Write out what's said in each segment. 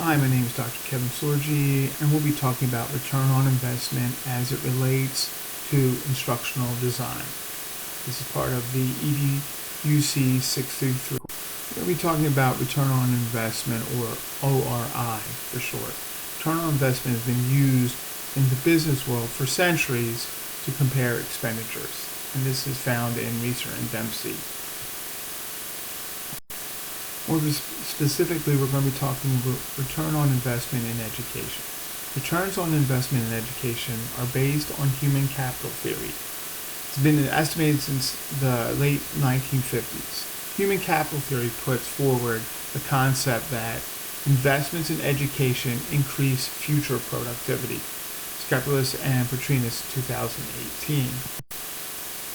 Hi, my name is Dr. Kevin Sorgi, and we'll be talking about return on investment as it relates to instructional design. This is part of the EDUC 633. We'll be talking about return on investment, or ORI for short. Return on investment has been used in the business world for centuries to compare expenditures, and this is found in Reeser and Dempsey. More specifically, we're going to be talking about return on investment in education. Returns on investment in education are based on human capital theory. It's been estimated since the late 1950s. Human capital theory puts forward the concept that investments in education increase future productivity. Skepelis and Petrinas, 2018.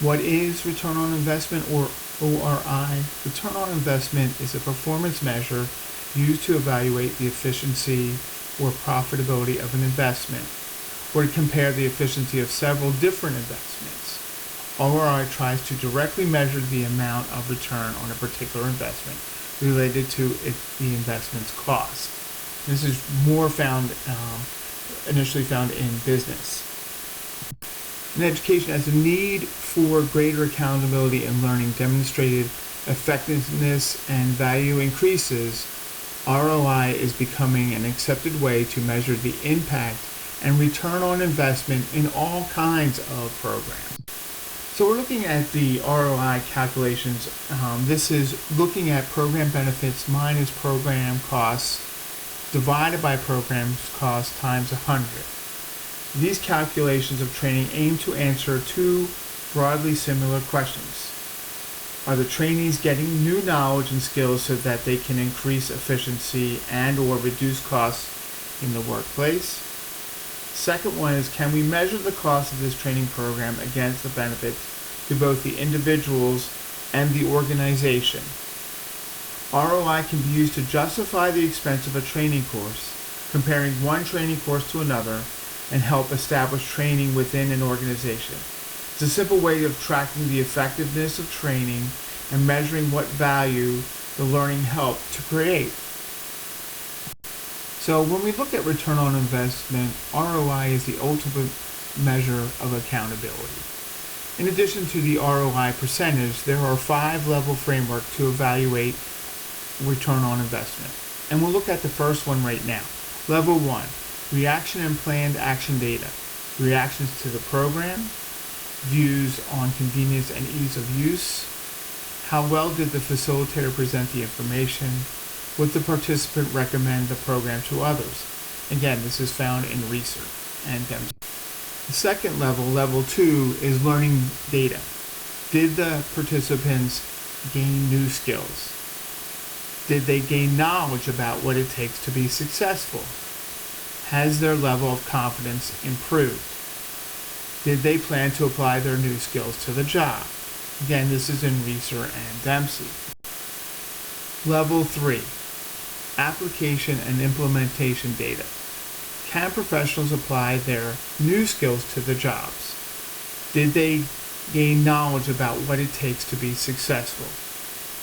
What is return on investment, or ORI? Return on investment is a performance measure used to evaluate the efficiency or profitability of an investment, or to compare the efficiency of several different investments. ORI tries to directly measure the amount of return on a particular investment related to the investment's cost. This is more initially found in business. In education, as the need for greater accountability and learning demonstrated effectiveness and value increases, ROI is becoming an accepted way to measure the impact and return on investment in all kinds of programs. So we're looking at the ROI calculations. This is looking at program benefits minus program costs divided by program costs times 100. These calculations of training aim to answer two broadly similar questions. Are the trainees getting new knowledge and skills so that they can increase efficiency and/or reduce costs in the workplace? Second one is, can we measure the cost of this training program against the benefits to both the individuals and the organization? ROI can be used to justify the expense of a training course, comparing one training course to another, and help establish training within an organization. It's a simple way of tracking the effectiveness of training and measuring what value the learning helped to create. So when we look at return on investment, ROI is the ultimate measure of accountability. In addition to the ROI percentage, there are 5-level framework to evaluate return on investment. And we'll look at the first one right now. Level 1. Reaction and planned action data. Reactions to the program, views on convenience and ease of use, how well did the facilitator present the information, would the participant recommend the program to others? Again, this is found in Reeser and Dempsey. The second level, level 2, is learning data. Did the participants gain new skills? Did they gain knowledge about what it takes to be successful? Has their level of confidence improved? Did they plan to apply their new skills to the job? Again, this is in Reeser and Dempsey. Level 3, application and implementation data. Can professionals apply their new skills to the jobs? Did they gain knowledge about what it takes to be successful?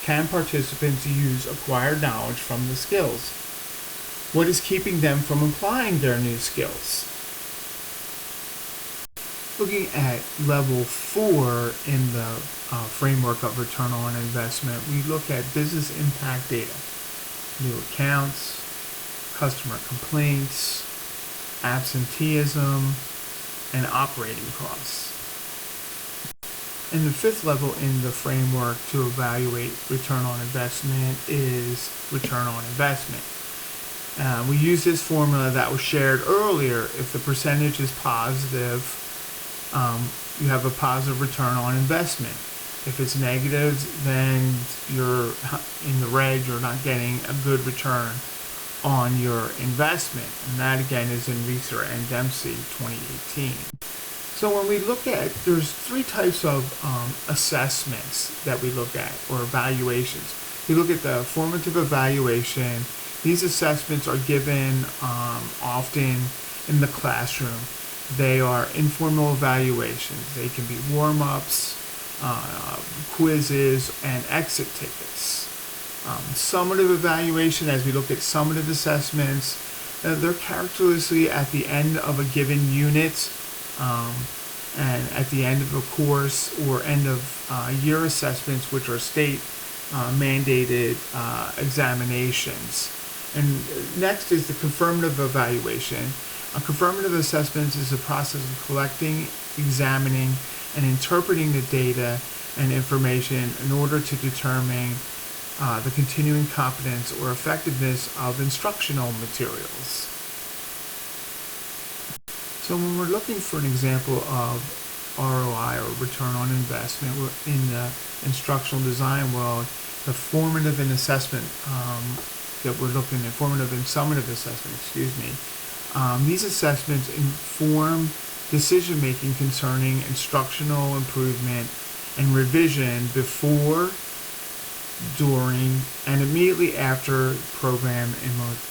Can participants use acquired knowledge from the skills? What is keeping them from applying their new skills? Looking at level 4 in the framework of return on investment, we look at business impact data, new accounts, customer complaints, absenteeism, and operating costs. And the 5th level in the framework to evaluate return on investment is return on investment. We use this formula that was shared earlier. If the percentage is positive, you have a positive return on investment. If it's negative, then you're in the red, you're not getting a good return on your investment. And that again is in Reeser and Dempsey, 2018. So when we look at, there's 3 types of assessments that we look at, or evaluations. We look at the formative evaluation. These assessments are given often in the classroom. They are informal evaluations. They can be warm-ups, quizzes, and exit tickets. Summative evaluation, as we look at summative assessments, they're characteristically at the end of a given unit, and at the end of a course or end of year assessments, which are state mandated examinations. And next is the confirmative evaluation. Confirmative assessments is a process of collecting, examining, and interpreting the data and information in order to determine the continuing competence or effectiveness of instructional materials. So when we're looking for an example of ROI, or return on investment, in the instructional design world, the formative and assessment that we're looking at, formative and summative assessment, these assessments inform decision making concerning instructional improvement and revision before, during, and immediately after program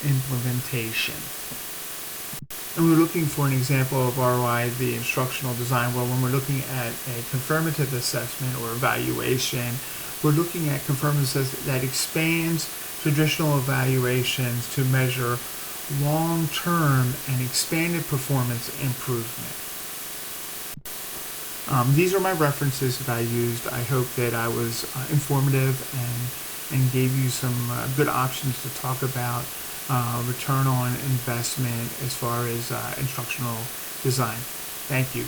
implementation. And we're looking for an example of ROI, the instructional design world. When we're looking at a confirmative assessment or evaluation, we're looking at confirmative assessment that expands traditional evaluations to measure long-term and expanded performance improvement. These are my references that I used. I hope that I was informative and gave you some good options to talk about return on investment as far as instructional design. Thank you.